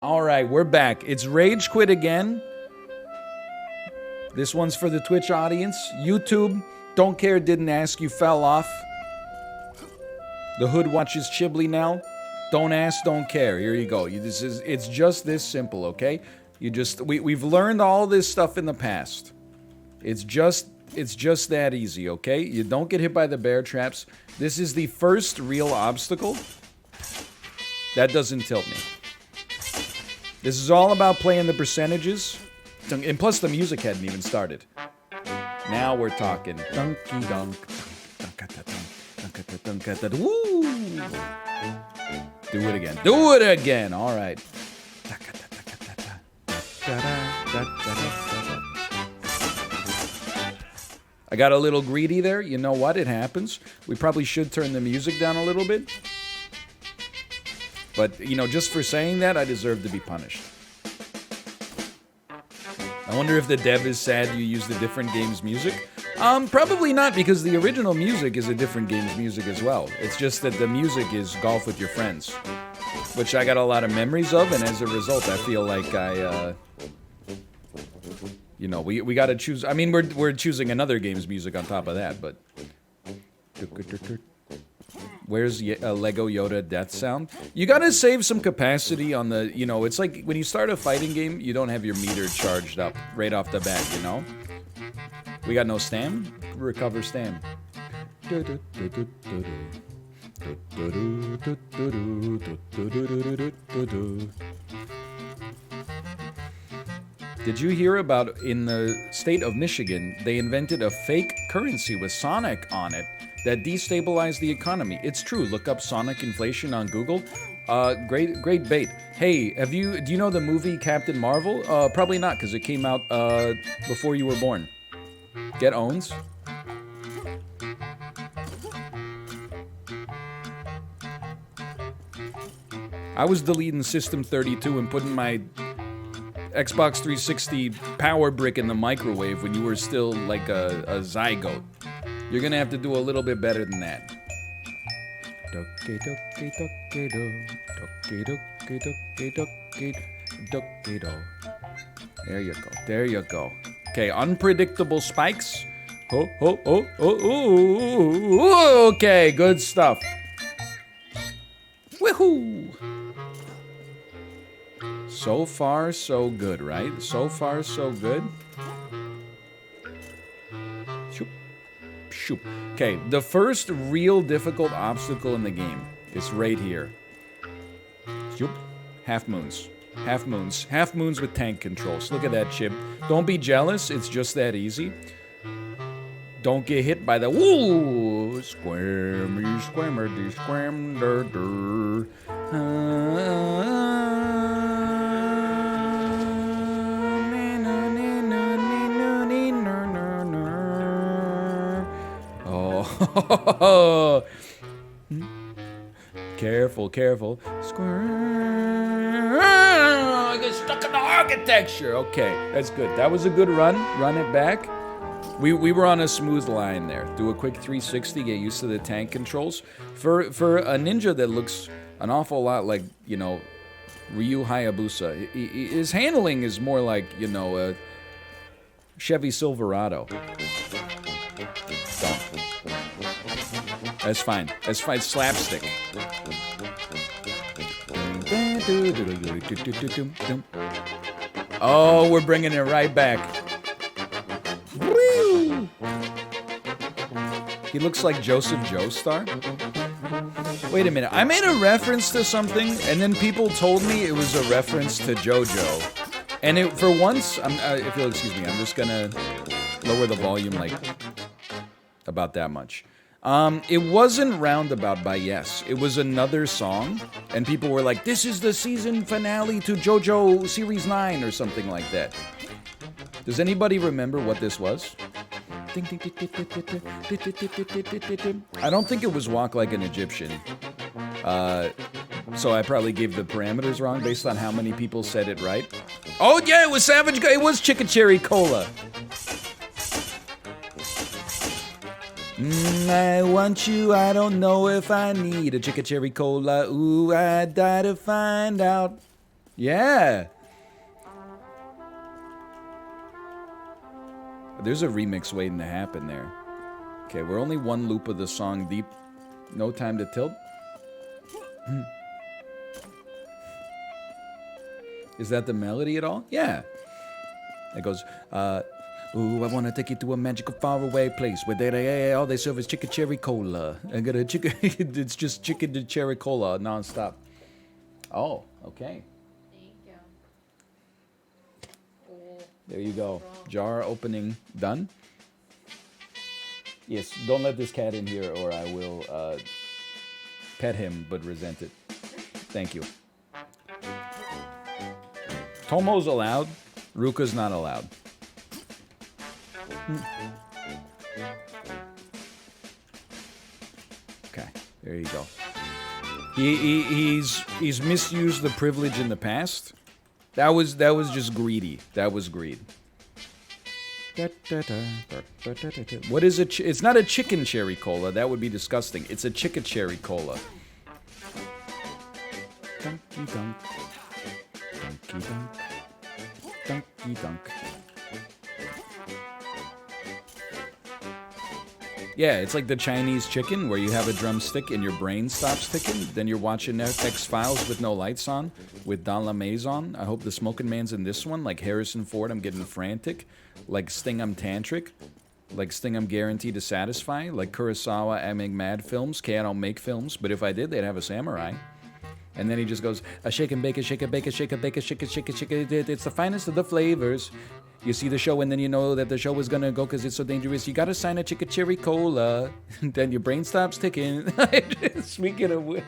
All right, we're back. It's Rage Quit again. This one's for the Twitch audience. YouTube, don't care, didn't ask, you fell off. The hood watches Chibli now. Don't ask, don't care. Here you go. It's just this simple, okay? We've learned all this stuff in the past. It's just that easy, okay? You don't get hit by the bear traps. This is the first real obstacle. That doesn't tilt me. This is all about playing the percentages. And plus the music hadn't even started. Now we're talking. Dunky dunk. Woo! Do it again. Do it again. All right. I got a little greedy there. You know what? It happens. We probably should turn the music down a little bit. But, you know, just for saying that, I deserve to be punished. I wonder if the dev is sad you use the different game's music. Probably not, because the original music is a different game's music as well. It's just that the music is Golf with Your Friends, which I got a lot of memories of, and as a result, I feel like you know, we gotta choose. I mean, we're choosing another game's music on top of that, but... Where's Lego Yoda death sound? You gotta save some capacity on the, you know, it's like when you start a fighting game, you don't have your meter charged up right off the bat, you know? We got no stam? Recover stam. Did you hear about in the state of Michigan, they invented a fake currency with Sonic on it that destabilized the economy? It's true. Look up Sonic inflation on Google. Great bait. Hey, do you know the movie Captain Marvel? Probably not, because it came out before you were born. Get owns. I was deleting System 32 and putting my Xbox 360 power brick in the microwave when you were still like a zygote. You're gonna have to do a little bit better than that. There you go. There you go. Okay, unpredictable spikes. Okay, good stuff. Woohoo! So far, so good, right? So far, so good. Shoop. Okay, the first real difficult obstacle in the game is right here. Shoop. Half moons. Half moons. Half moons with tank controls. Look at that, Chip. Don't be jealous. It's just that easy. Don't get hit by the woo! Squirmy, squirmy, squirm, Oh, careful, careful. I get stuck in the architecture. Okay, that's good. That was a good run. Run it back. We were on a smooth line there. Do a quick 360, get used to the tank controls. For a ninja that looks an awful lot like, you know, Ryu Hayabusa, his handling is more like, you know, a Chevy Silverado. Don't. That's fine. That's fine. Slapstick. Oh, we're bringing it right back. He looks like Joseph Joestar. Wait a minute. I made a reference to something, and then people told me it was a reference to JoJo. And for once, if you'll excuse me, I'm just gonna lower the volume like about that much. It wasn't Roundabout by Yes. It was another song, and people were like, this is the season finale to JoJo Series 9 or something like that. Does anybody remember what this was? I don't think it was Walk Like an Egyptian. So I probably gave the parameters wrong based on how many people said it right. Oh yeah, it was Savage. It was Chicken Cherry Cola. I want you, I don't know if I need a Chicken Cherry Cola. Ooh, I die to find out. Yeah. There's a remix waiting to happen there. Okay, we're only one loop of the song deep. No time to tilt. Is that the melody at all? Yeah. It goes, ooh, I want to take you to a magical faraway place where all they serve is chicken cherry cola. I got a chicken, it's just chicken to cherry cola nonstop. Oh, okay. Thank you. Oh, there you go. Jar opening done. Yes, don't let this cat in here or I will pet him but resent it. Thank you. Tomo's allowed. Ruka's not allowed. Okay, there you go. He's misused the privilege in the past. That was just greedy. That was greed. What is it? It's not a chicken cherry cola. That would be disgusting. It's a chicken cherry cola. Dunky dunk. Dunky dunk. Dunky dunk. Yeah, it's like the Chinese chicken where you have a drumstick and your brain stops ticking. Then you're watching X-Files with no lights on, with Don LeMay's on. I hope the smoking man's in this one. Like Harrison Ford, I'm getting frantic. Like Sting, I'm tantric. Like Sting, I'm guaranteed to satisfy. Like Kurosawa, I make mad films. K, I don't make films. But if I did, they'd have a samurai. And then he just goes, a shake and bake, a shake and bake, a shake and bake, a shake, a shake, a shake. It's the finest of the flavors. You see the show and then you know that the show is gonna go because it's so dangerous. You gotta sign a chicken cherry cola. Then your brain stops ticking. Speaking of which.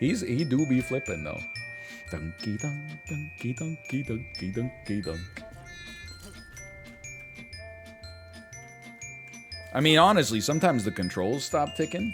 He do be flipping though. Dunky dunk, dunky dunky dunky dunky dunk. I mean, honestly, sometimes the controls stop ticking.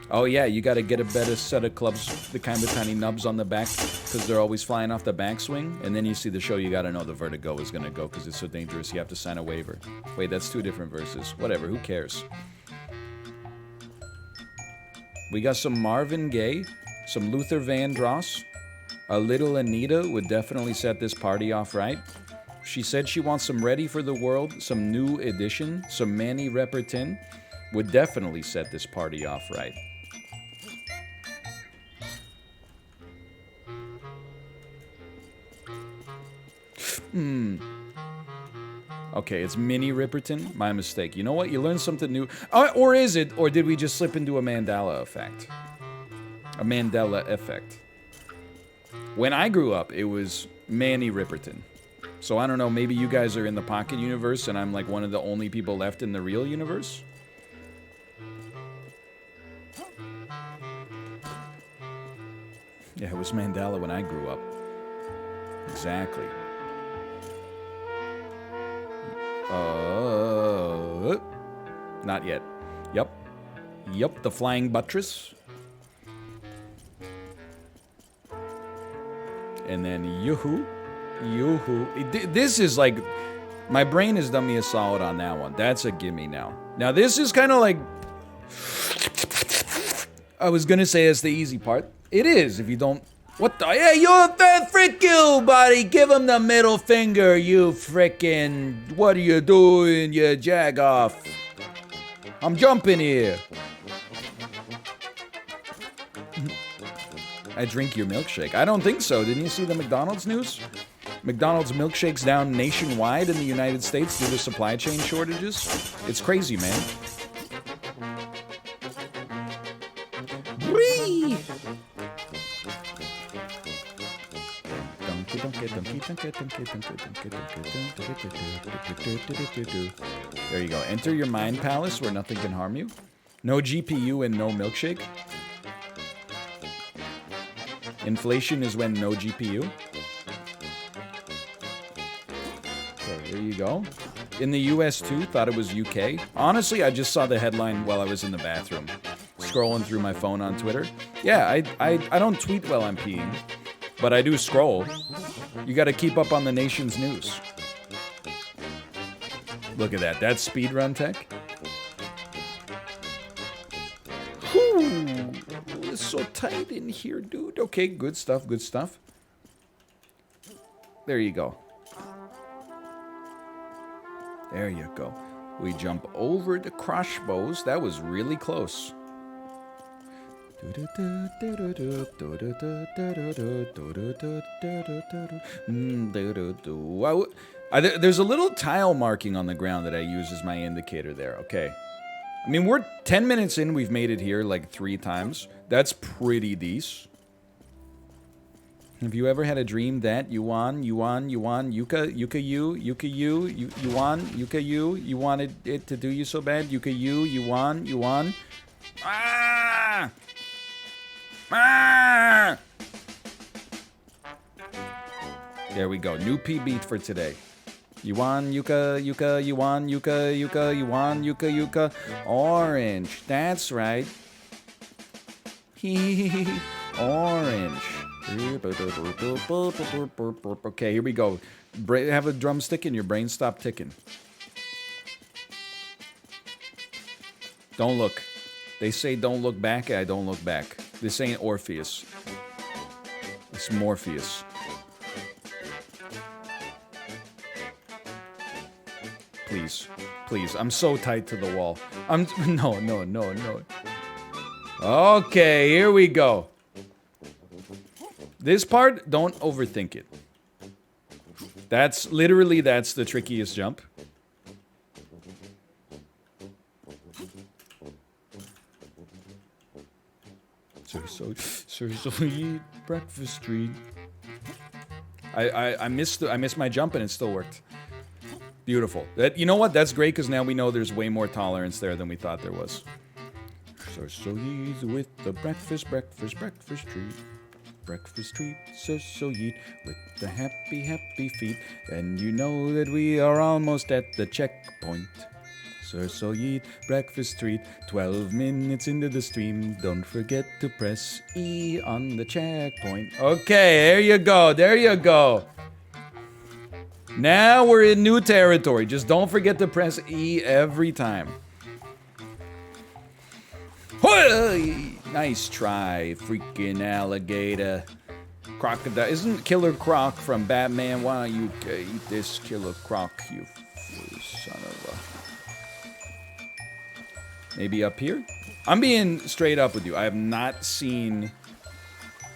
Oh yeah, you gotta get a better set of clubs, the kind with tiny nubs on the back, because they're always flying off the backswing. And then you see the show, you gotta know the vertigo is gonna go, because it's so dangerous, you have to sign a waiver. Wait, that's two different verses. Whatever, who cares? We got some Marvin Gaye, some Luther Vandross. A Little Anita would definitely set this party off right. She said she wants some Ready for the World, some New Edition, some Manny Repperton. Would definitely set this party off right. Okay, it's Minnie Riperton. My mistake. You know what? You learn something new. Or is it? Or did we just slip into a Mandela effect? A Mandela effect. When I grew up, it was Manny Riperton. So I don't know, maybe you guys are in the Pocket universe and I'm like one of the only people left in the real universe? Yeah, it was Mandela when I grew up. Exactly. Not yet. Yep, the flying buttress. And then yoo-hoo. This is like, my brain has done me a solid on that one. That's a gimme now. Now this is kind of like, I was gonna say it's the easy part. It is, if you don't, what the, yeah, you're the frick you, buddy. Give him the middle finger, you frickin', what are you doing, you jag off? I'm jumping here. I drink your milkshake. I don't think so. Didn't you see the McDonald's news? McDonald's milkshakes down nationwide in the United States due to supply chain shortages. It's crazy, man. Whee! There you go. Enter your mind palace where nothing can harm you. No GPU and no milkshake. Inflation is when no GPU. So there you go. In the US too, thought it was UK. Honestly, I just saw the headline while I was in the bathroom. Scrolling through my phone on Twitter. Yeah, I don't tweet while I'm peeing. But I do scroll. You gotta keep up on the nation's news. Look at that. That's speedrun tech. Ooh, it's so tight in here, dude. Okay, good stuff, good stuff. There you go. There you go. We jump over the crossbows. That was really close. There's a little tile marking on the ground that I use as my indicator there. Okay. I mean, we're 10 minutes in. We've made it here like 3 times. That's pretty decent. Have you ever had a dream that you won, yuka, you won, yuka, you wanted it to do you so bad, yuka, you won. Ah! Ah! There we go. New PB for today. You won, yuka, you won, yuka, you won, yuka. Orange. That's right. Orange. Okay, here we go. Have a drumstick and your brain stop ticking. Don't look. They say don't look back, I don't look back. This ain't Orpheus. It's Morpheus. Please. Please. I'm so tight to the wall. No. Okay, here we go. This part, don't overthink it. That's the trickiest jump. So eat breakfast treat. I missed my jump and it still worked. Beautiful. You know what? That's great because now we know there's way more tolerance there than we thought there was. So eat with the breakfast treat. Breakfast treat, so eat with the happy feet. And you know that we are almost at the checkpoint. So eat breakfast treat, 12 minutes into the stream. Don't forget to press E on the checkpoint. Okay, there you go. Now we're in new territory. Just don't forget to press E every time. Nice try, freaking alligator. Crocodile. Isn't Killer Croc from Batman? Why don't you eat this, Killer Croc, you son of a... Maybe up here? I'm being straight up with you. I have not seen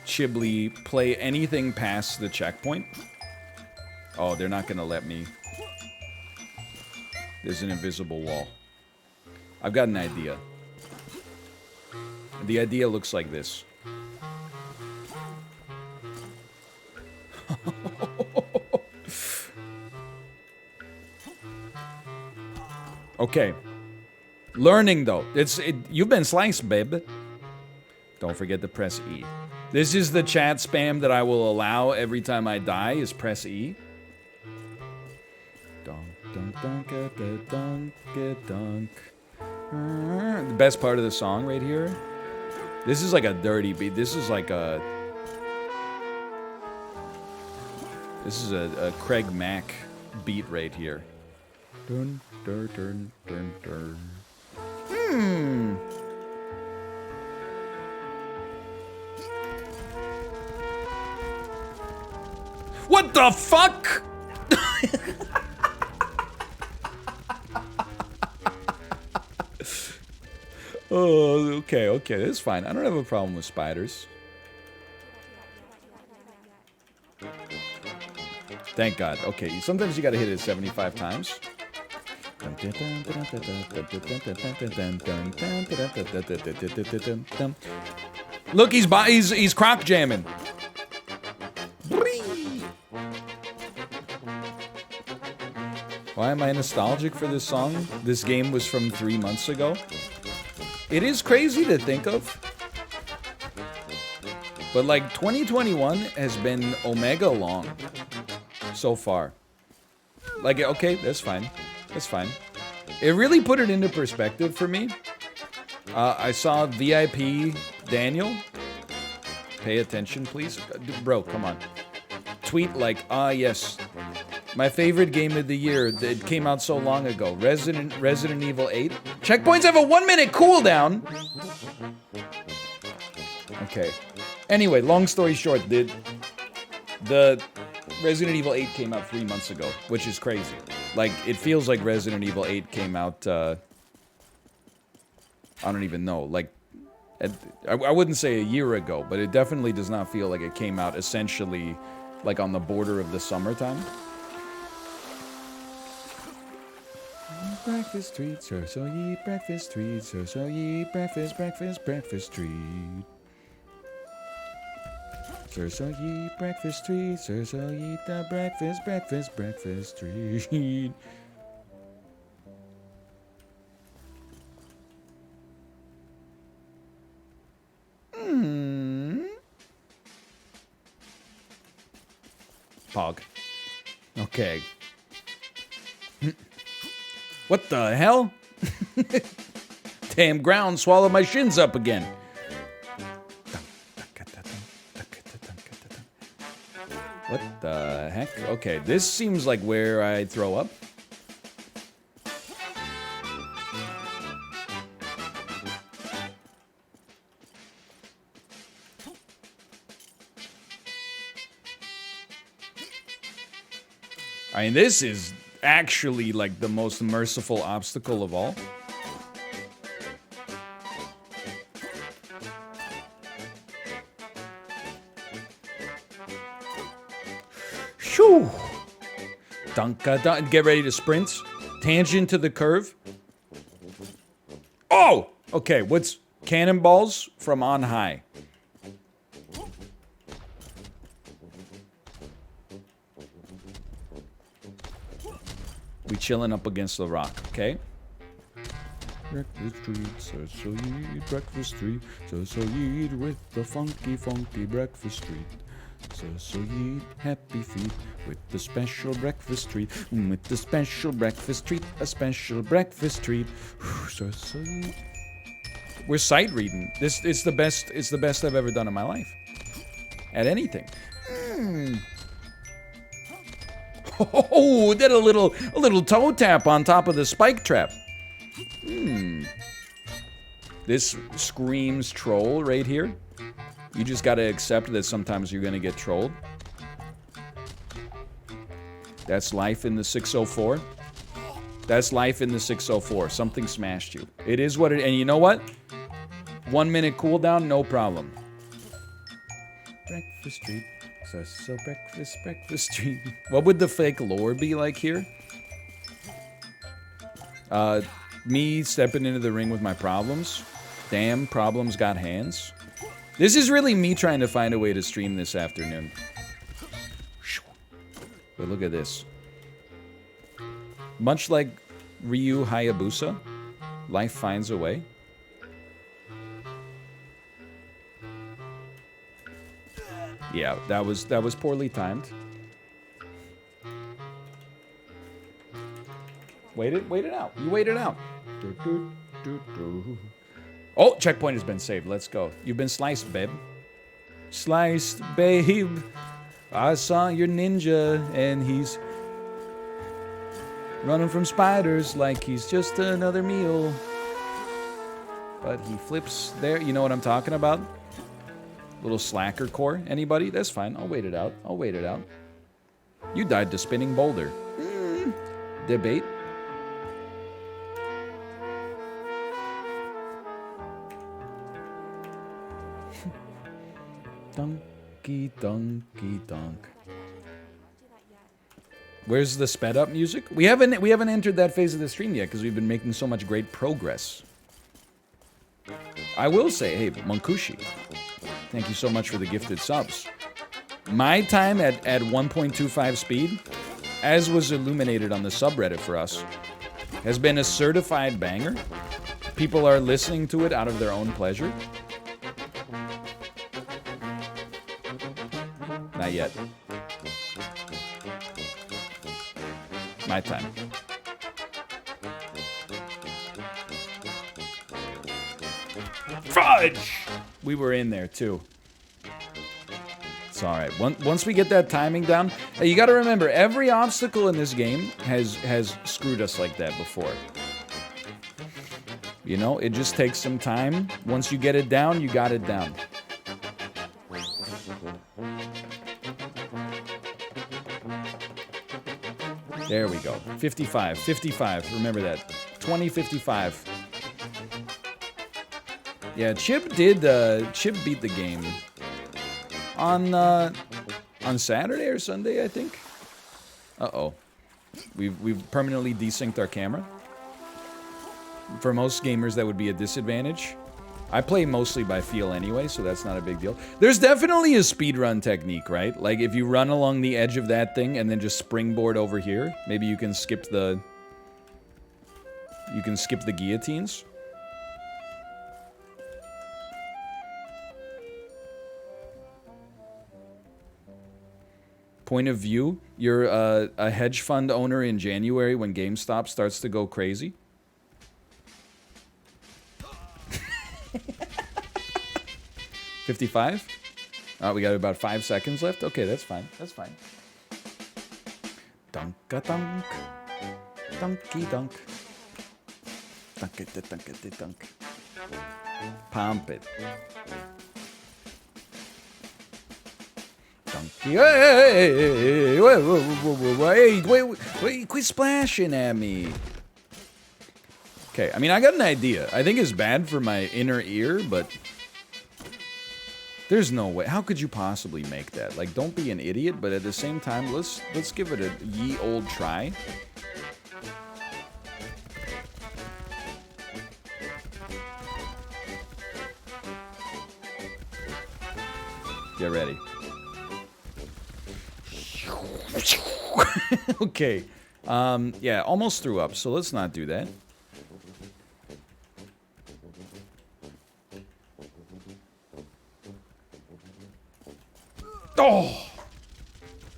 Chiblee play anything past the checkpoint. Oh, they're not gonna let me. There's an invisible wall. I've got an idea. The idea looks like this. Okay. Learning though. You've been sliced, babe. Don't forget to press E. This is the chat spam that I will allow every time I die is press E. Dunk. The best part of the song right here. This is like a dirty beat. This is like a... This is a Craig Mack beat right here. Dun. What the fuck? Oh, okay, that's fine. I don't have a problem with spiders. Thank God. Okay, sometimes you gotta hit it 75 times. Look, he's croc jamming. Why am I nostalgic for this song? This game was from 3 months ago. It is crazy to think of. But like 2021 has been omega long so far. Like, okay, that's fine. That's fine. It really put it into perspective for me. I saw VIP Daniel. Pay attention, please. Bro, come on. Tweet like, yes. My favorite game of the year that came out so long ago. Resident Evil 8. Checkpoints have a 1-minute cooldown. Okay. Anyway, long story short, the Resident Evil 8 came out 3 months ago, which is crazy. Like, it feels like Resident Evil 8 came out, I don't even know, like, I wouldn't say a year ago, but it definitely does not feel like it came out essentially, like, on the border of the summertime. Breakfast treats, so ye eat breakfast treats, so ye eat breakfast treat. So ye eat breakfast treats, so ye eat the breakfast treat. Pog. Okay. What the hell? Damn ground swallowed my shins up again. What the heck? Okay, this seems like where I'd throw up. I mean, this is actually like the most merciful obstacle of all. Shoo! Dunka dunk. Get ready to sprint. Tangent to the curve. Oh! Okay, what's cannonballs from on high? We chilling up against the rock, okay? Breakfast treat, so you eat breakfast treat, so you eat with the funky breakfast treat. So you eat happy feet with the special breakfast treat, with the special breakfast treat, a special breakfast treat. So you eat. We're sight reading. This it's the best I've ever done in my life. At anything. Oh, did a little toe tap on top of the spike trap. This screams troll right here. You just gotta accept that sometimes you're gonna get trolled. That's life in the 604. That's life in the 604. Something smashed you. It is what it, and you know what? 1 minute cooldown, no problem. Breakfast treat. So breakfast treat. What would the fake lore be like here? Me stepping into the ring with my problems. Damn, problems got hands. This is really me trying to find a way to stream this afternoon. But look at this. Much like Ryu Hayabusa, life finds a way. Yeah, that was poorly timed. Wait it out. You wait it out. Oh, checkpoint has been saved. Let's go. You've been sliced, babe. Sliced, babe. I saw your ninja, and he's running from spiders like he's just another meal. But he flips there. You know what I'm talking about? Little slacker core. Anybody? That's fine. I'll wait it out. I'll wait it out. You died to spinning boulder. Debate. Donkey, donkey, donk. Where's the sped up music? We haven't entered that phase of the stream yet because we've been making so much great progress. I will say, hey, Monkushi, thank you so much for the gifted subs. My time at 1.25 speed, as was illuminated on the subreddit for us, has been a certified banger. People are listening to it out of their own pleasure. Not yet. My time. Fudge! We were in there too. It's alright. Once we get that timing down, you gotta remember, every obstacle in this game has screwed us like that before. You know, it just takes some time. Once you get it down, you got it down. There we go. 55, 55. Remember that. 20, 55. Yeah, Chip beat the game on Saturday or Sunday, I think. Uh-oh. We've permanently desynced our camera. For most gamers, that would be a disadvantage. I play mostly by feel anyway, so that's not a big deal. There's definitely a speedrun technique, right? Like, if you run along the edge of that thing and then just springboard over here, maybe you can skip the... You can skip the guillotines. Point of view, you're a hedge fund owner in January when GameStop starts to go crazy. 55? Oh, we got about 5 seconds left? Okay, that's fine. That's fine. Dunk-a-dunk. Dunky-dunk. Dunk-a-dunk-a-dunk. Pump it. Dunky. Hey, wait, quit splashing at me. Okay, I mean, I got an idea. I think it's bad for my inner ear, but... There's no way. How could you possibly make that? Like, don't be an idiot, but at the same time, let's give it a ye old try. Get ready. Okay. Yeah, almost threw up, so let's not do that. Oh!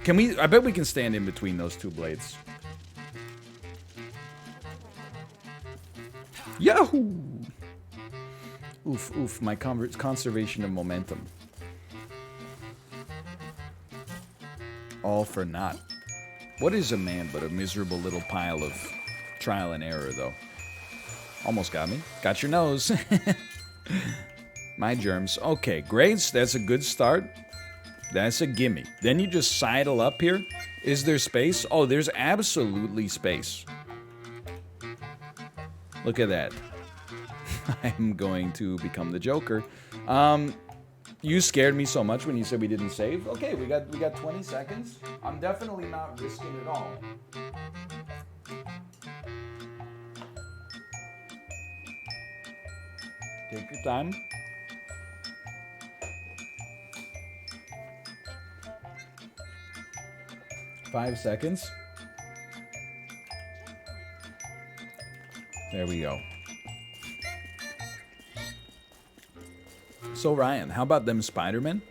Can we... I bet we can stand in between those two blades. Yahoo! Oof, oof, my conservation of momentum. All for naught. What is a man but a miserable little pile of trial and error, though? Almost got me. Got your nose. My germs. Okay, grades. That's a good start. That's a gimme. Then you just sidle up here. Is there space? Oh, there's absolutely space. Look at that. I'm going to become the Joker. You scared me so much when you said we didn't save. Okay, we got 20 seconds. I'm definitely not risking it all. Take your time. Five seconds. There we go. So Ryan, how about them Spider-Man?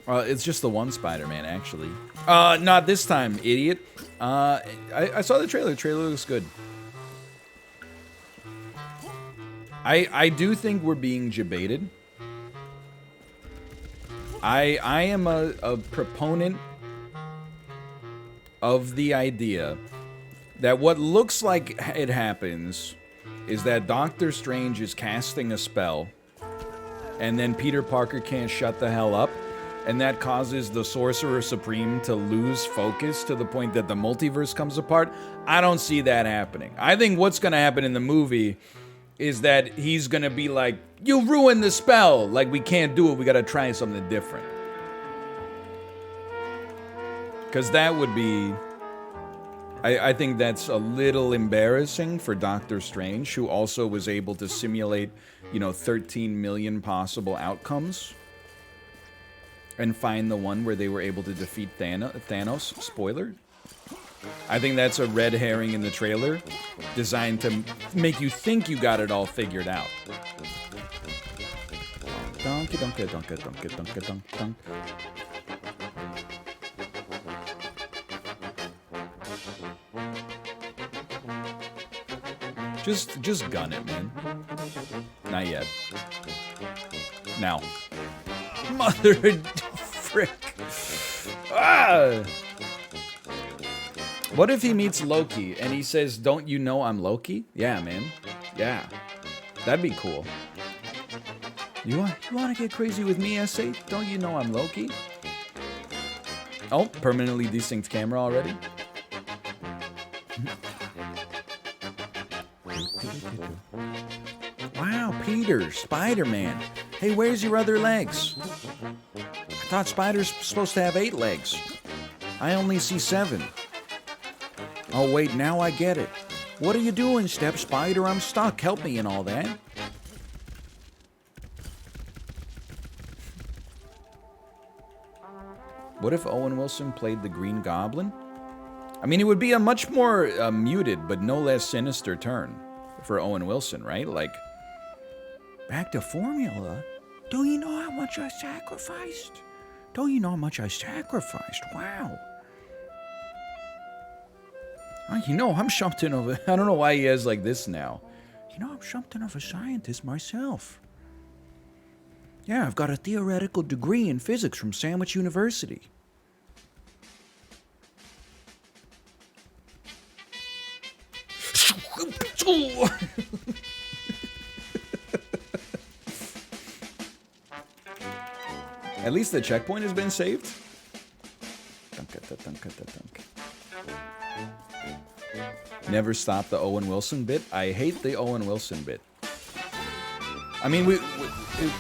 It's just the one Spider-Man, actually. Not this time, idiot. I saw the trailer. The trailer looks good. I do think we're being debated. I am a proponent of the idea that what looks like it happens is that Doctor Strange is casting a spell, and then Peter Parker can't shut the hell up, and that causes the Sorcerer Supreme to lose focus to the point that the multiverse comes apart. I don't see that happening. I think what's going to happen in the movie is that he's going to be like, you ruined the spell, like we can't do it, we got to try something different. Because that would be... I think that's a little embarrassing for Doctor Strange, who also was able to simulate, 13 million possible outcomes. And find the one where they were able to defeat Thanos. Spoiler. I think that's a red herring in the trailer, designed to make you think you got it all figured out. Donkey, donkey, donkey, donkey, donkey, donkey. Just gun it, man. Not yet. Now. Mother frick. Ah! What if he meets Loki and he says, "Don't you know I'm Loki?" Yeah, man. Yeah. That'd be cool. You want to get crazy with me, SA? Don't you know I'm Loki? Oh, permanently desynced camera already? Wow, Peter, Spider-Man. Hey, where's your other legs? I thought spiders supposed to have 8 legs. I only see 7. Oh, wait, now I get it. What are you doing, Step Spider? I'm stuck. Help me and all that. What if Owen Wilson played the Green Goblin? I mean, it would be a much more muted, but no less sinister turn for Owen Wilson, right? Like, back to formula? Don't you know how much I sacrificed? Don't you know how much I sacrificed? Wow. You know, I'm something of a... I don't know why he has like this now. You know, I'm something of a scientist myself. Yeah, I've got a theoretical degree in physics from Sandwich University. At least the checkpoint has been saved. Never stop the Owen Wilson bit. I hate the Owen Wilson bit. I mean,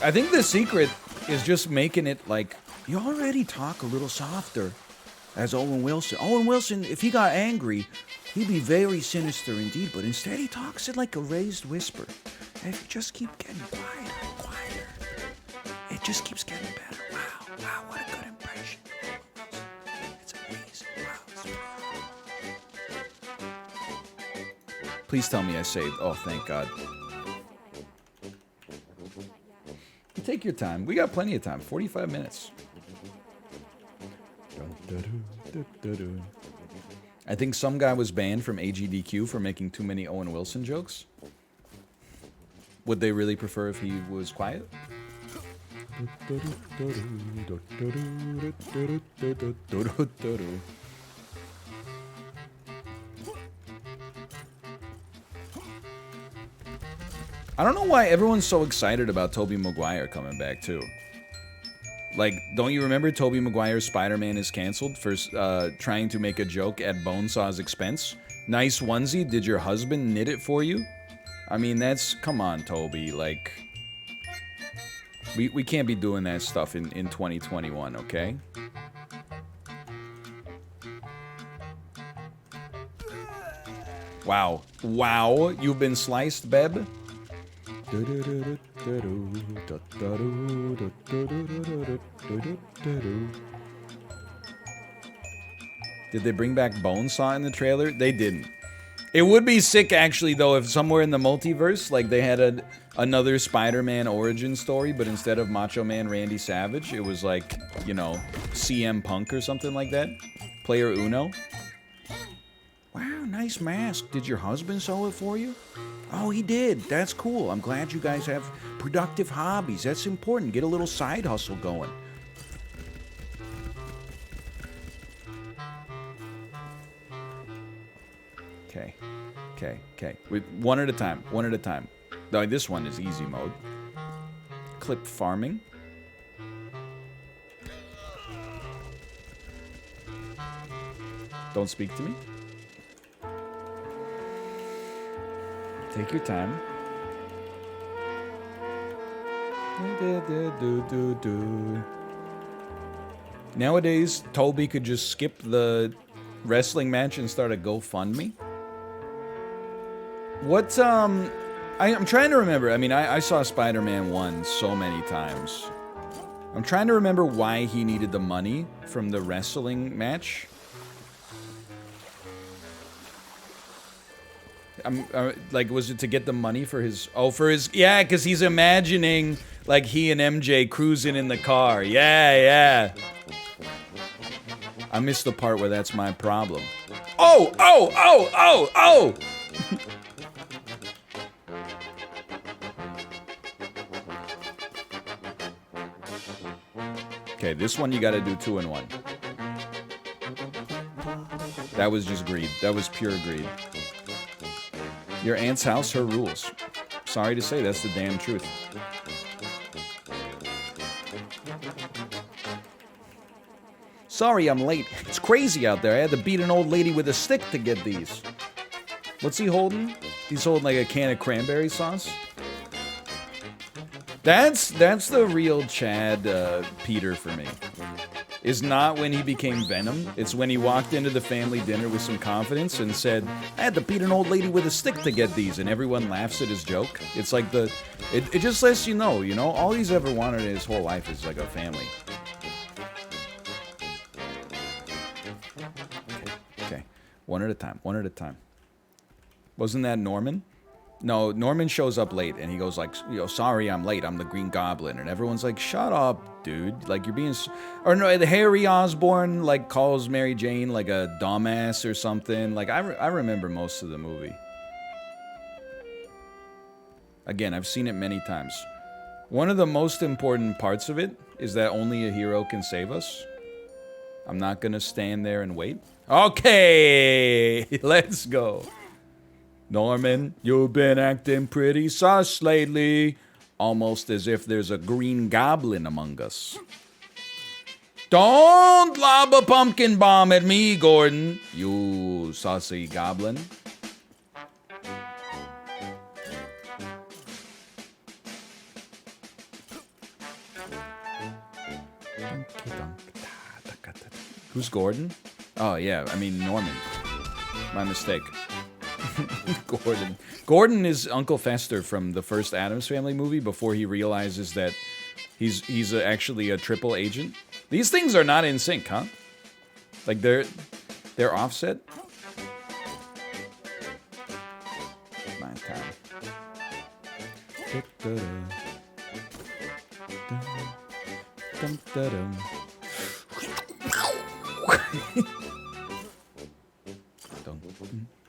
I think the secret is just making it like, you already talk a little softer as Owen Wilson. Owen Wilson, if he got angry, he'd be very sinister indeed, but instead he talks it like a raised whisper. And if you just keep getting quieter and quieter, it just keeps getting better. Wow, what a good impression. It's amazing. Wow. Please tell me I saved. Oh, thank God. Take your time. We got plenty of time. 45 minutes. I think some guy was banned from AGDQ for making too many Owen Wilson jokes. Would they really prefer if he was quiet? I don't know why everyone's so excited about Tobey Maguire coming back, too. Like, don't you remember Tobey Maguire's Spider-Man is canceled for trying to make a joke at Bonesaw's expense? Nice onesie, did your husband knit it for you? I mean, that's... Come on, Tobey, like... We can't be doing that stuff in 2021, okay? Wow. Wow, you've been sliced, Beb? Did they bring back Bonesaw in the trailer? They didn't. It would be sick, actually, though, if somewhere in the multiverse, like, they had another Spider-Man origin story, but instead of Macho Man Randy Savage, it was like, you know, CM Punk or something like that. Player Uno. Wow, nice mask. Did your husband sew it for you? Oh, he did. That's cool. I'm glad you guys have productive hobbies. That's important. Get a little side hustle going. Okay. One at a time. One at a time. No, this one is easy mode. Clip farming. Don't speak to me. Take your time. Nowadays, Toby could just skip the wrestling match and start a GoFundMe. What, I'm trying to remember. I mean, I saw Spider-Man 1 so many times. I'm trying to remember why he needed the money from the wrestling match. Like, was it to get the money for his... Oh, for his... Yeah, because he's imagining, like, he and MJ cruising in the car. Yeah. I missed the part where that's my problem. Oh! Okay, this one you gotta do 2 in 1. That was just greed. That was pure greed. Your aunt's house, her rules. Sorry to say, that's the damn truth. Sorry I'm late. It's crazy out there. I had to beat an old lady with a stick to get these. What's he holding? He's holding like a can of cranberry sauce. That's the real Chad Peter for me. Is not when he became Venom. It's when he walked into the family dinner with some confidence and said, I had to beat an old lady with a stick to get these, and everyone laughs at his joke. It's like it just lets you know, all he's ever wanted in his whole life is like a family. Okay. One at a time. Wasn't that Norman? No, Norman shows up late, and he goes like, sorry I'm late, I'm the Green Goblin. And everyone's like, shut up, dude. Like, you're being... Or no, Harry Osborn, like, calls Mary Jane, like, a dumbass or something. Like, I remember most of the movie. Again, I've seen it many times. One of the most important parts of it is that only a hero can save us. I'm not gonna stand there and wait. Okay, let's go. Norman, you've been acting pretty sus lately. Almost as if there's a green goblin among us. Don't lob a pumpkin bomb at me, Gordon, you saucy goblin. Who's Gordon? Oh, yeah, I mean Norman. My mistake. Gordon. Gordon is Uncle Fester from the first Addams Family movie before he realizes that he's actually a triple agent. These things are not in sync, huh? Like they're offset. My time.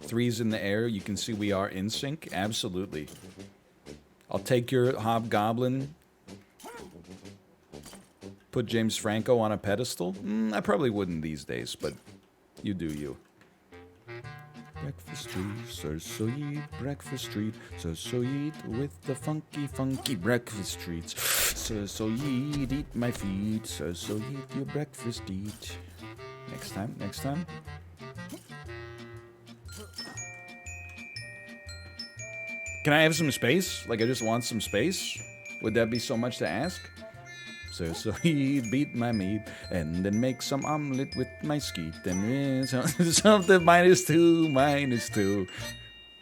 Threes in the air, you can see we are in sync. Absolutely. I'll take your hobgoblin. Put James Franco on a pedestal? I probably wouldn't these days, but you do you. Breakfast treat, sir, so eat breakfast treat, sir, so eat with the funky breakfast treats. Sir, so eat my feet, sir, so eat your breakfast eat. Next time. Can I have some space? Like, I just want some space? Would that be so much to ask? So he beat my meat and then make some omelet with my skeet. And something -2.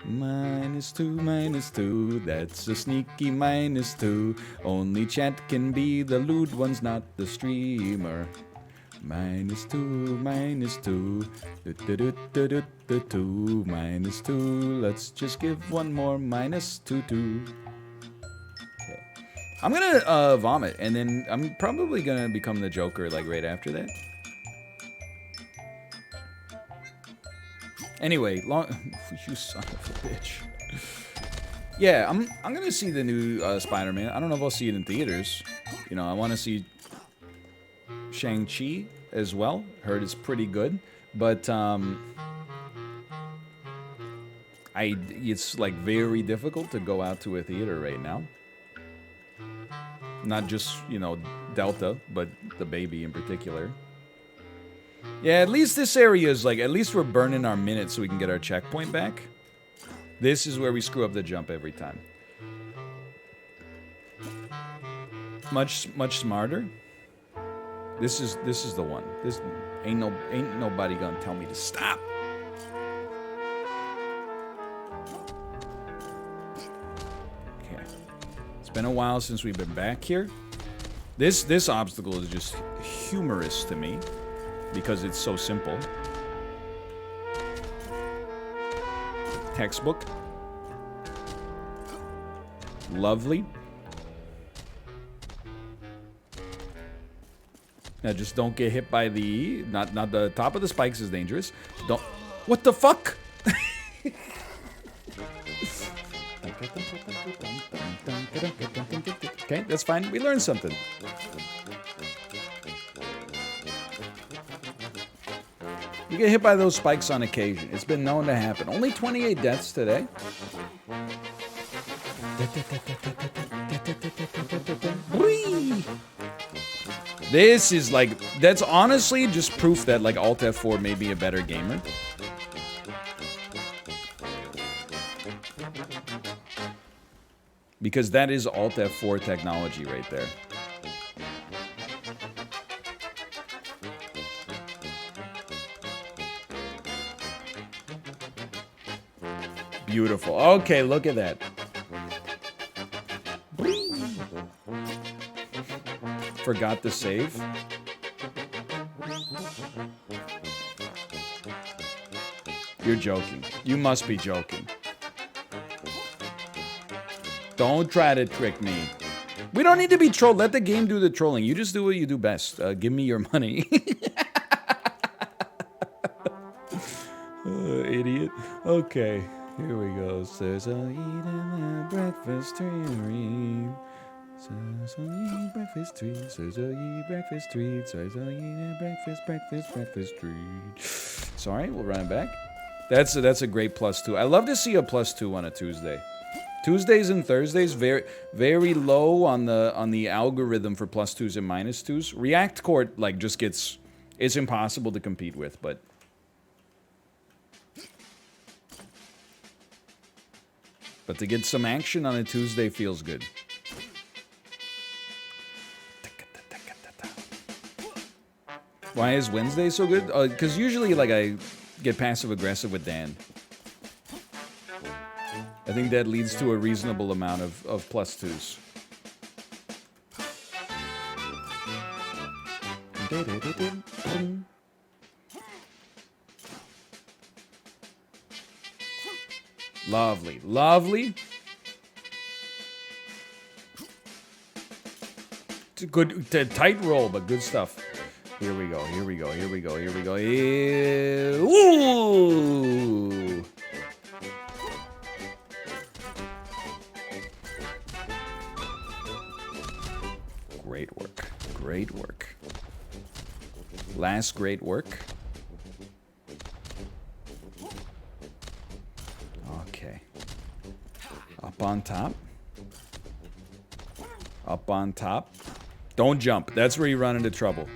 -2. That's a sneaky -2. Only chat can be the lewd ones, not the streamer. -2. -2. Let's just give one more -2. Okay. I'm gonna vomit, and then I'm probably gonna become the Joker like right after that. Anyway, you son of a bitch. Yeah, I'm gonna see the new Spider-Man. I don't know if I'll see it in theaters. I want to see Shang-Chi as well. Heard it's pretty good, but it's like very difficult to go out to a theater right now. Not just, Delta, but the baby in particular. Yeah, at least this area is like, at least we're burning our minutes so we can get our checkpoint back. This is where we screw up the jump every time. Much smarter. This is the one. This ain't nobody gonna tell me to stop. Okay. It's been a while since we've been back here. This obstacle is just humorous to me because it's so simple. Textbook. Lovely. Now just don't get hit by the... Not the top of the spikes is dangerous. Don't... What the fuck? Okay, that's fine. We learned something. You get hit by those spikes on occasion. It's been known to happen. Only 28 deaths today. This is like, that's honestly just proof that like Alt F4 made me a better gamer. Because that is Alt F4 technology right there. Beautiful. Okay, look at that. Forgot to save. You're joking. You must be joking. Don't try to trick me. We don't need to be trolled. Let the game do the trolling. You just do what you do best. Give me your money. Idiot. Okay, here we go. Says I'll eat a breakfast tree. Says I'll eat breakfast tree. Says I'll eat breakfast tree. Says I'll eat breakfast treat. Sorry, we'll run it back. That's a great +2. I love to see a +2 on a Tuesday. Tuesdays and Thursdays very low on the algorithm for +2s and -2s. React Court like just gets, it's impossible to compete with, but to get some action on a Tuesday feels good. Why is Wednesday so good? Because usually like I get passive aggressive with Dan. I think that leads to a reasonable amount of +2s. Lovely, lovely. It's a good, tight roll, but good stuff. Here we go, here we go, here we go, here we go. Ooh! Great work. Great work. Last great work. Okay. Up on top. Up on top. Don't jump. That's where you run into trouble.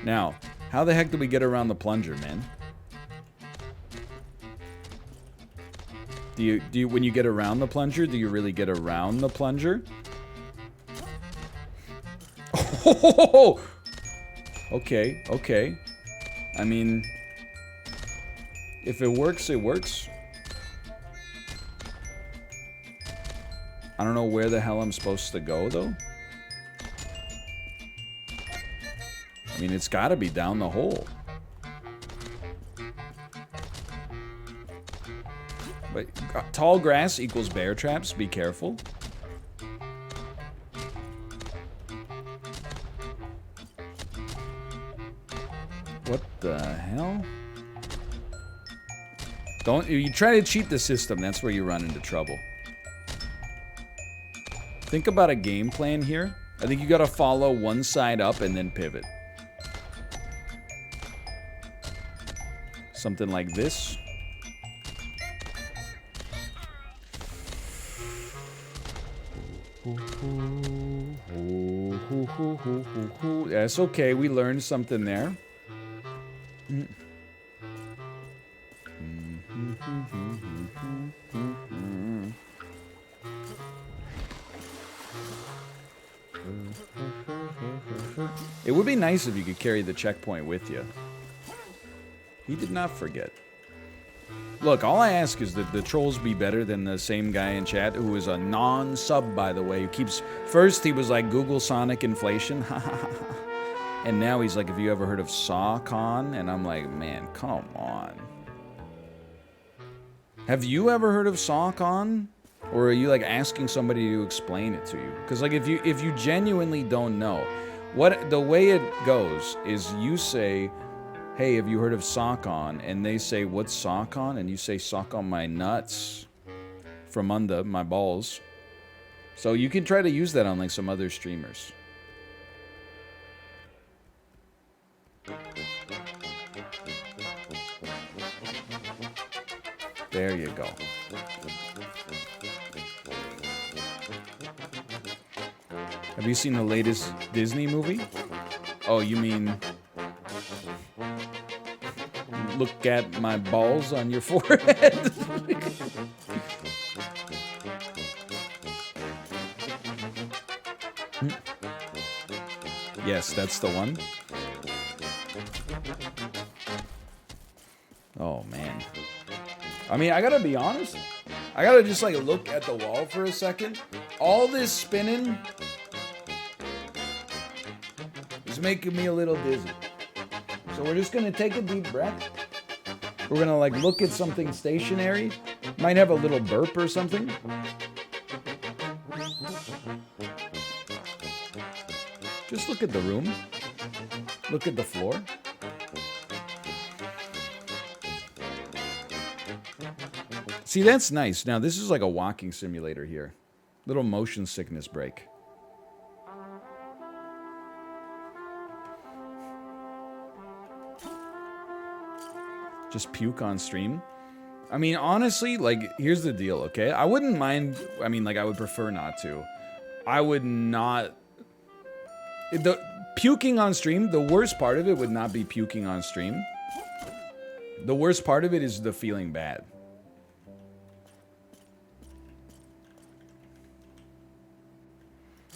Now, how the heck do we get around the plunger, man? Do you when you get around the plunger, do you really get around the plunger? Oh, okay, okay. I mean, if it works, it works. I don't know where the hell I'm supposed to go, though. I mean, it's gotta be down the hole. But tall grass equals bear traps, be careful. What the hell? Don't you try to cheat the system, that's where you run into trouble. Think about a game plan here. I think you gotta follow one side up and then pivot. Something like this. That's okay, we learned something there. It would be nice if you could carry the checkpoint with you. He did not forget. Look, all I ask is that the trolls be better than the same guy in chat who is a non-sub, by the way, who keeps... First, he was like, Google Sonic inflation. And now he's like, have you ever heard of SawCon? And I'm like, man, come on. Have you ever heard of SawCon? Or are you like asking somebody to explain it to you? Because like if you genuinely don't know, the way it goes is you say, hey, have you heard of SawCon? And they say, what's SawCon? And you say, sock on my nuts from under my balls. So you can try to use that on like some other streamers. There you go. Have you seen the latest Disney movie? Oh, you mean... Look at my balls on your forehead? Yes, that's the one. Oh, man. I mean, I gotta be honest. I gotta just, like, look at the wall for a second. All this spinning is making me a little dizzy. So we're just gonna take a deep breath. We're gonna, like, look at something stationary. Might have a little burp or something. Just look at the room. Look at the floor. See, that's nice. Now, this is like a walking simulator here. Little motion sickness break. Just puke on stream. I mean, honestly, like, here's the deal, okay? I wouldn't mind, I mean, like, I would prefer not to. I would not... The puking on stream, the worst part of it would not be puking on stream. The worst part of it is the feeling bad.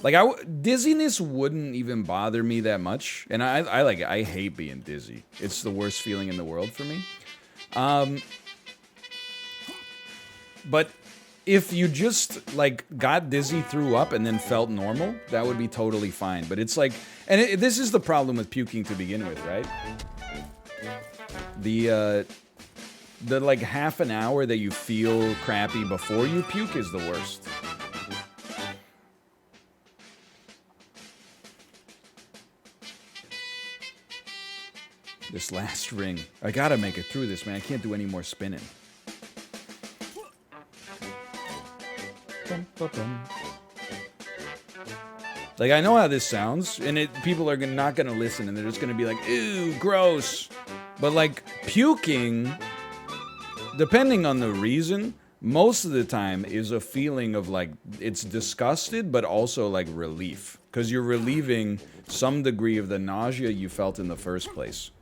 Like, dizziness wouldn't even bother me that much. And I hate being dizzy. It's the worst feeling in the world for me. But if you just, like, got dizzy, threw up, and then felt normal, that would be totally fine. But it's like, and this is the problem with puking to begin with, right? The like half an hour that you feel crappy before you puke is the worst. This last ring. I gotta make it through this, man. I can't do any more spinning. Like, I know how this sounds, and people are not gonna listen, and they're just gonna be like, ew, gross. But, like, puking, depending on the reason, most of the time is a feeling of, like, it's disgusted, but also, like, relief. Because you're relieving some degree of the nausea you felt in the first place.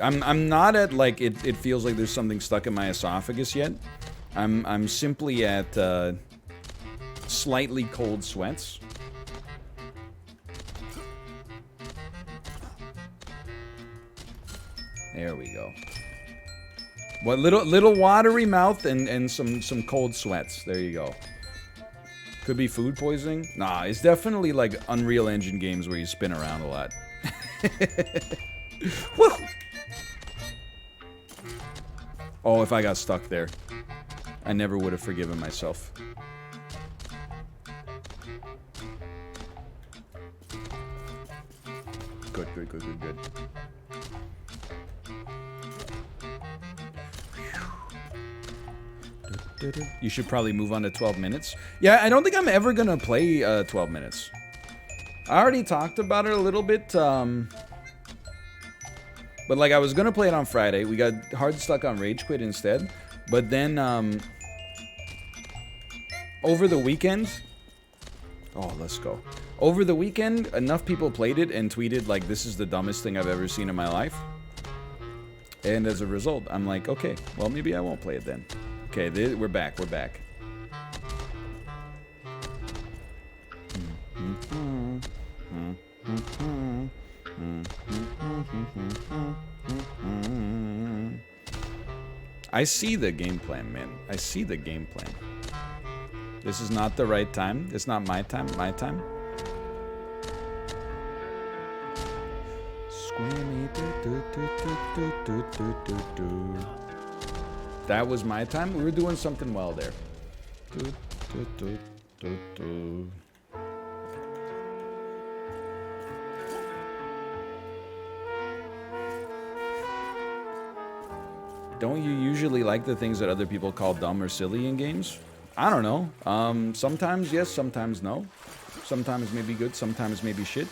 I'm not at, like, it feels like there's something stuck in my esophagus yet. I'm simply at slightly cold sweats. There we go. What, little watery mouth and some cold sweats. There you go. Could be food poisoning. Nah, it's definitely like Unreal Engine games where you spin around a lot. Woo! Oh, if I got stuck there, I never would have forgiven myself. Good. You should probably move on to 12 minutes. Yeah, I don't think I'm ever gonna play 12 minutes. I already talked about it a little bit, but, like, I was gonna play it on Friday. We got hard stuck on Rage Quit instead. But then, over the weekend... Oh, let's go. Over the weekend, enough people played it and tweeted, like, this is the dumbest thing I've ever seen in my life. And as a result, I'm like, okay, well, maybe I won't play it then. Okay, we're back. I see the game plan, man. I see the game plan. This is not the right time. It's not my time. My time. Squimmy. That was my time. We were doing something well there. Don't you usually like the things that other people call dumb or silly in games? I don't know. Sometimes yes, sometimes no. Sometimes maybe good, sometimes maybe shit.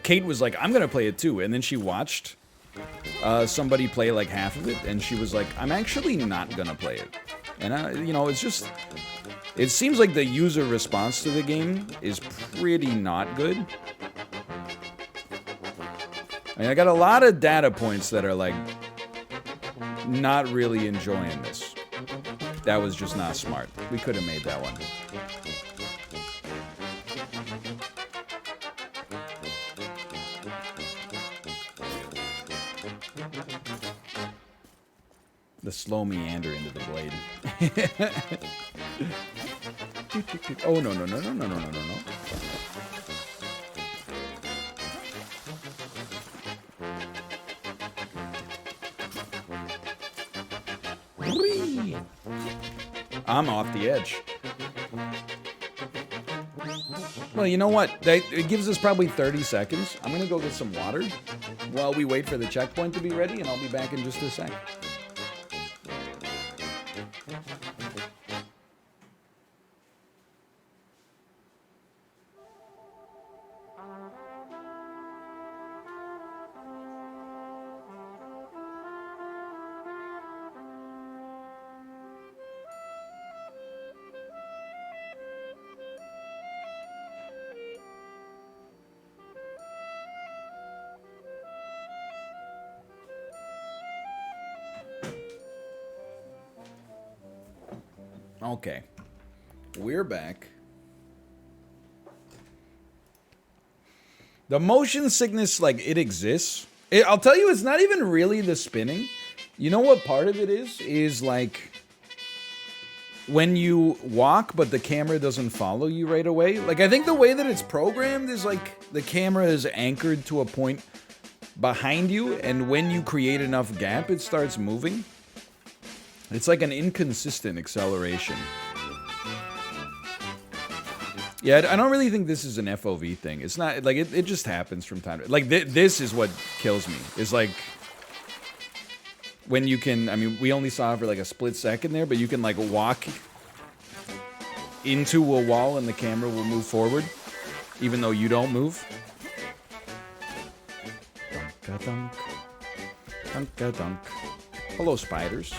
Kate was like, I'm gonna play it too, and then she watched somebody play like half of it, and she was like, I'm actually not gonna play it. And, you know, it's just... It seems like the user response to the game is pretty not good. I mean, I got a lot of data points that are like, not really enjoying this. That was just not smart. We could have made that one. The slow meander into the blade. Oh, no, no, no, no, no, no, no, no, no. Whee! I'm off the edge. Well, you know what? It gives us probably 30 seconds. I'm gonna go get some water while we wait for the checkpoint to be ready, and I'll be back in just a sec. Okay, we're back. The motion sickness, like, it exists. I'll tell you, it's not even really the spinning. You know what part of it is? Is like when you walk, but the camera doesn't follow you right away. Like, I think the way that it's programmed is like the camera is anchored to a point behind you, and when you create enough gap, it starts moving. It's like an inconsistent acceleration. Yeah, I don't really think this is an FOV thing. It's not, like, it just happens from time to... Like, this is what kills me. Is like... When you can... I mean, we only saw it for, like, a split second there, but you can, like, walk into a wall and the camera will move forward, even though you don't move. Dunk-a-dunk. Dunk-a-dunk. Hello, spiders.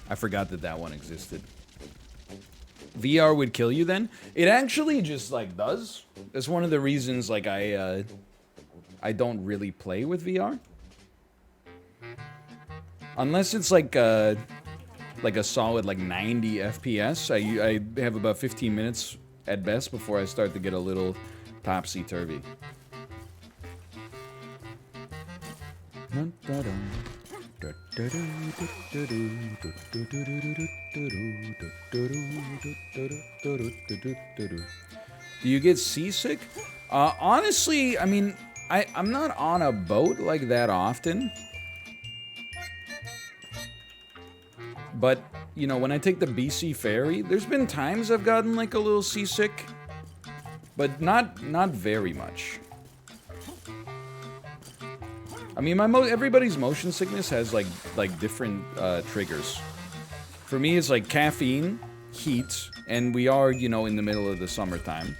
I forgot that that one existed. VR would kill you then? It actually just, like, does. That's one of the reasons, like, I don't really play with VR. Unless it's, like a solid, like, 90 FPS. I have about 15 minutes at best before I start to get a little topsy-turvy. Do you get seasick? Honestly, I mean, I'm not on a boat like that often. But, you know, when I take the BC ferry, there's been times I've gotten like a little seasick. But not very much. I mean, everybody's motion sickness has like different triggers. For me, it's like caffeine, heat, and we are, you know, in the middle of the summertime.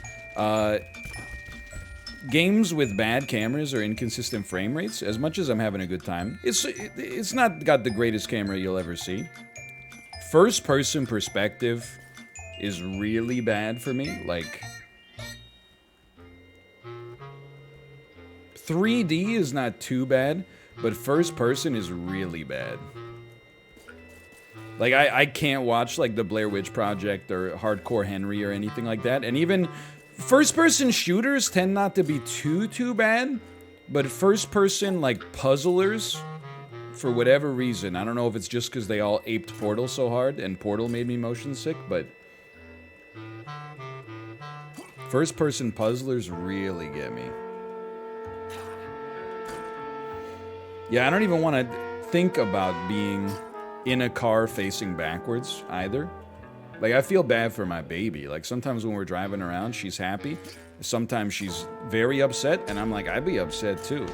Games with bad cameras or inconsistent frame rates. As much as I'm having a good time, it's not got the greatest camera you'll ever see. First-person perspective is really bad for me. Like, 3D is not too bad, but first person is really bad. Like, I can't watch, like, the Blair Witch Project or Hardcore Henry or anything like that. And even first-person shooters tend not to be too bad, but first-person, like, puzzlers, for whatever reason, I don't know if it's just because they all aped Portal so hard, and Portal made me motion sick, but first-person puzzlers really get me. Yeah, I don't even want to think about being in a car facing backwards, either. Like, I feel bad for my baby. Like, sometimes when we're driving around, she's happy. Sometimes she's very upset, and I'm like, I'd be upset, too.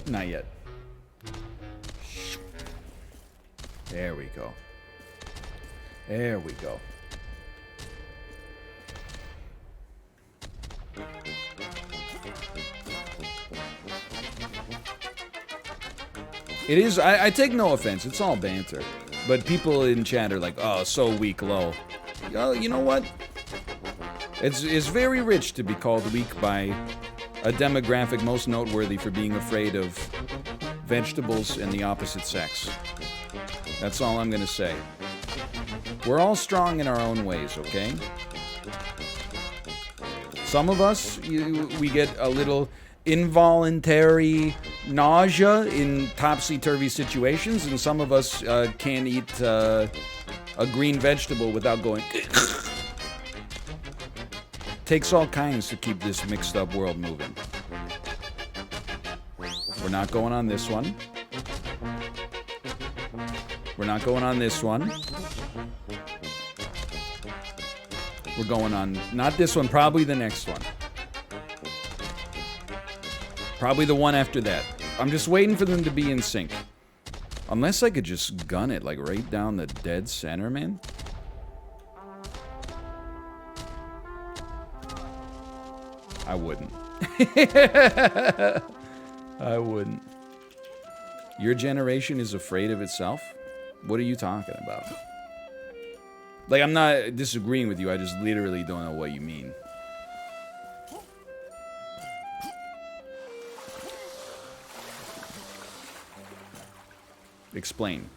Not yet. There we go. There we go. It is, I take no offense, it's all banter. But people in chat are like, oh, so weak, low. You know what? It's very rich to be called weak by a demographic most noteworthy for being afraid of vegetables and the opposite sex. That's all I'm gonna say. We're all strong in our own ways, okay? Some of us, we get a little involuntary nausea in topsy-turvy situations, and some of us can't eat a green vegetable without going... Takes all kinds to keep this mixed-up world moving. We're not going on this one. We're not going on this one. We're going on... Not this one, probably the next one. Probably the one after that. I'm just waiting for them to be in sync. Unless I could just gun it, like, right down the dead center, man. I wouldn't. I wouldn't. Your generation is afraid of itself? What are you talking about? Like, I'm not disagreeing with you, I just literally don't know what you mean. Explain.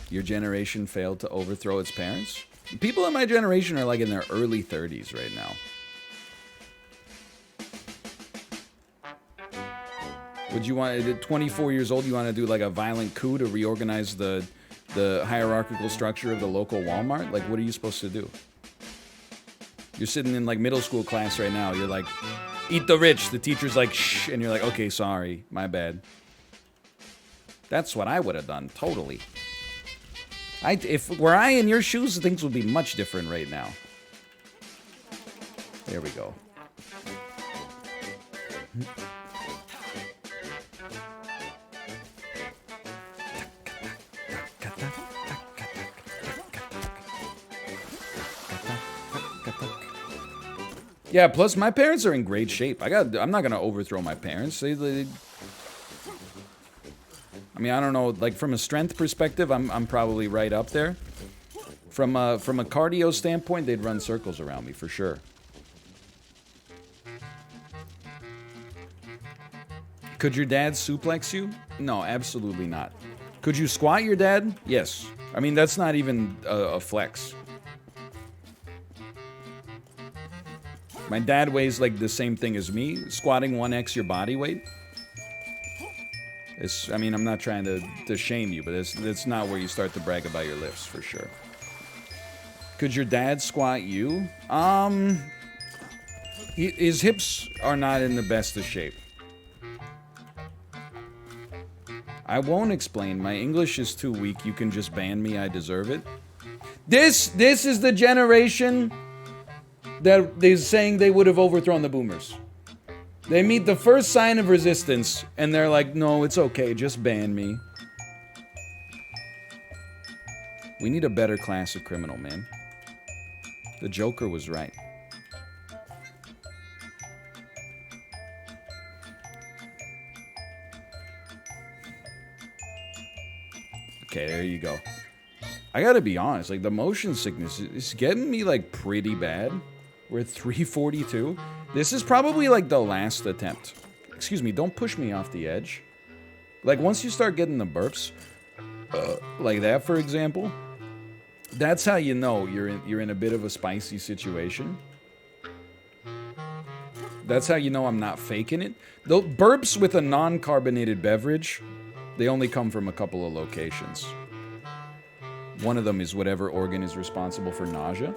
Your generation failed to overthrow its parents? People in my generation are like in their early 30s right now. Would you want, at 24 years old, you want to do like a violent coup to reorganize the hierarchical structure of the local Walmart? Like, what are you supposed to do? You're sitting in like middle school class right now. You're like, eat the rich. The teacher's like, shh. And you're like, okay, sorry. My bad. That's what I would have done. Totally. If were I in your shoes, things would be much different right now. There we go. Yeah, plus my parents are in great shape. I'm not gonna overthrow my parents. I mean, I don't know, like from a strength perspective, I'm probably right up there. From a cardio standpoint, they'd run circles around me for sure. Could your dad suplex you? No, absolutely not. Could you squat your dad? Yes. I mean, that's not even a flex. My dad weighs like the same thing as me. Squatting 1x your body weight. I mean, I'm not trying to shame you, but it's not where you start to brag about your lifts, for sure. Could your dad squat you? His hips are not in the best of shape. I won't explain. My English is too weak. You can just ban me. I deserve it. This is the generation that they're saying they would have overthrown the boomers. They meet the first sign of resistance, and they're like, no, it's okay, just ban me. We need a better class of criminal, man. The Joker was right. Okay, there you go. I gotta be honest, like, the motion sickness is getting me, like, pretty bad. We're at 342. This is probably like the last attempt. Excuse me, don't push me off the edge. Like once you start getting the burps, like that for example, that's how you know you're in a bit of a spicy situation. That's how you know I'm not faking it. The burps with a non-carbonated beverage, they only come from a couple of locations. One of them is whatever organ is responsible for nausea.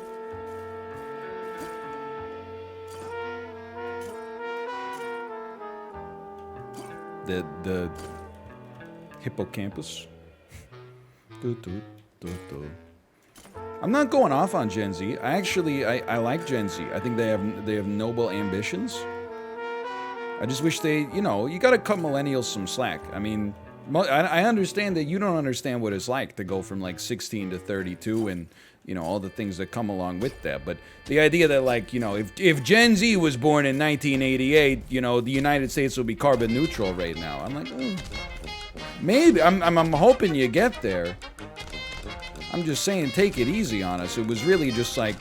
The hippocampus. I'm not going off on Gen Z. I like Gen Z. I think they have noble ambitions. I just wish they, you know, you gotta cut millennials some slack. I mean, I understand that you don't understand what it's like to go from like 16 to 32 and, you know, all the things that come along with that. But the idea that, like, you know, if Gen Z was born in 1988, you know, the United States will be carbon neutral right now. I'm like, maybe. I'm hoping you get there. I'm just saying, take it easy on us. It was really just like,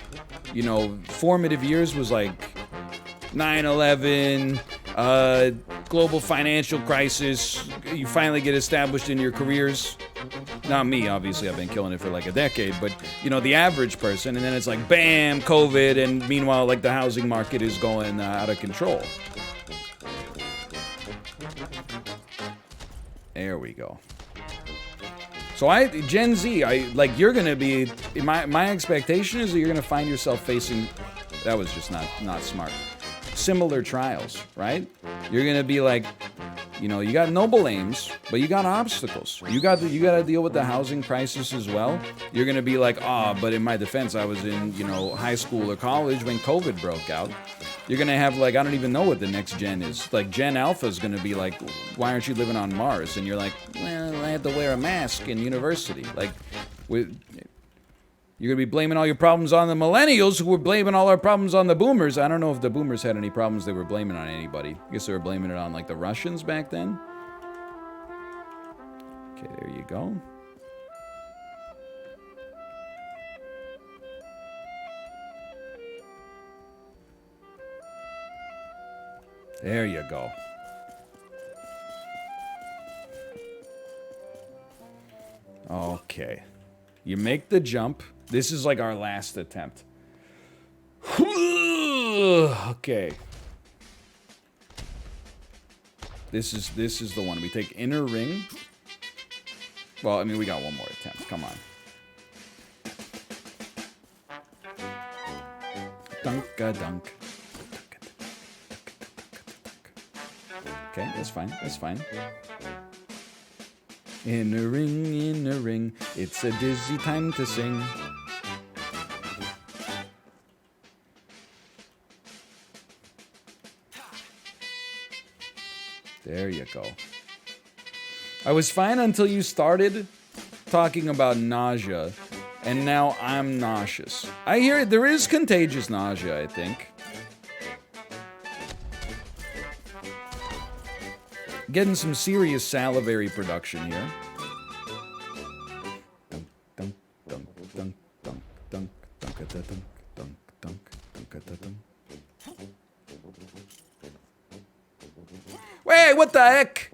you know, formative years was like 9/11, global financial crisis. You finally get established in your careers. Not me, obviously. I've been killing it for like a decade. But, you know, the average person. And then it's like, bam, COVID. And meanwhile, like, the housing market is going out of control. There we go. So Gen Z, like, you're gonna be, my expectation is that you're gonna find yourself facing, that was just not smart, similar trials, right? You're gonna be like, you know, you got noble aims, but you got obstacles. You got to deal with the housing crisis as well. You're gonna be like, but in my defense, I was in, you know, high school or college when COVID broke out. You're gonna have, like, I don't even know what the next gen is. Like, Gen Alpha is gonna be like, why aren't you living on Mars? And you're like, well, I had to wear a mask in university. Like, you're gonna be blaming all your problems on the millennials who were blaming all our problems on the boomers. I don't know if the boomers had any problems they were blaming on anybody. I guess they were blaming it on, like, the Russians back then. Okay, there you go. There you go. Okay. You make the jump. This is like our last attempt. Okay. This is the one. We take inner ring. Well, I mean, we got one more attempt. Come on. Dunk-a-dunk. Okay, that's fine. That's fine. In a ring, it's a dizzy time to sing. There you go. I was fine until you started talking about nausea, and now I'm nauseous. I hear there is contagious nausea, I think. Getting some serious salivary production here. Dunk, dunk, dunk, dunk, dunk, dunk, dunk, dunk, dunk, dunk, dunk, dunk. Wait, what the heck?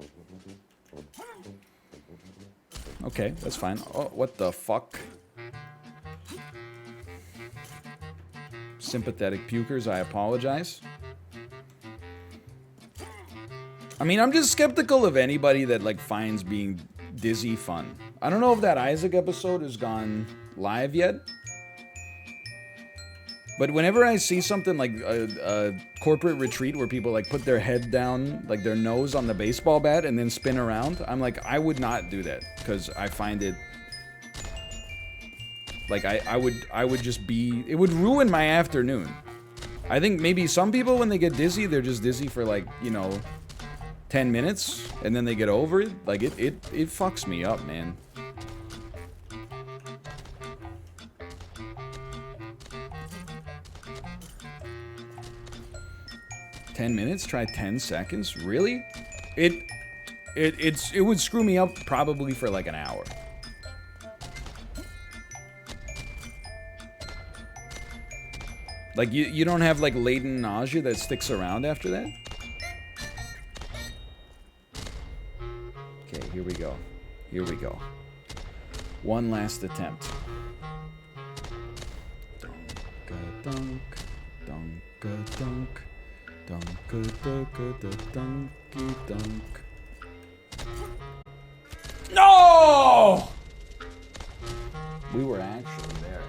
Okay, that's fine. Oh, what the fuck? Sympathetic pukers, I apologize. I mean, I'm just skeptical of anybody that, like, finds being dizzy fun. I don't know if that Isaac episode has gone live yet. But whenever I see something like a corporate retreat where people, like, put their head down, like their nose on the baseball bat and then spin around, I'm like, I would not do that because I find it, like, I would just be, it would ruin my afternoon. I think maybe some people, when they get dizzy, they're just dizzy for, like, you know, 10 minutes, and then they get over it. Like, it fucks me up, man. "10 minutes? Try 10 seconds? Really?" It would screw me up probably for like an hour. Like, you don't have, like, latent nausea that sticks around after that? Okay, here we go. Here we go. One last attempt. Dunk-a-dunk, dunk-a-dunk, dunk-a-dunk-a-dunk-a-dunk. No! We were actually there.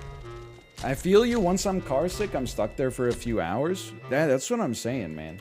I feel you. Once I'm car sick, I'm stuck there for a few hours. That's what I'm saying, man.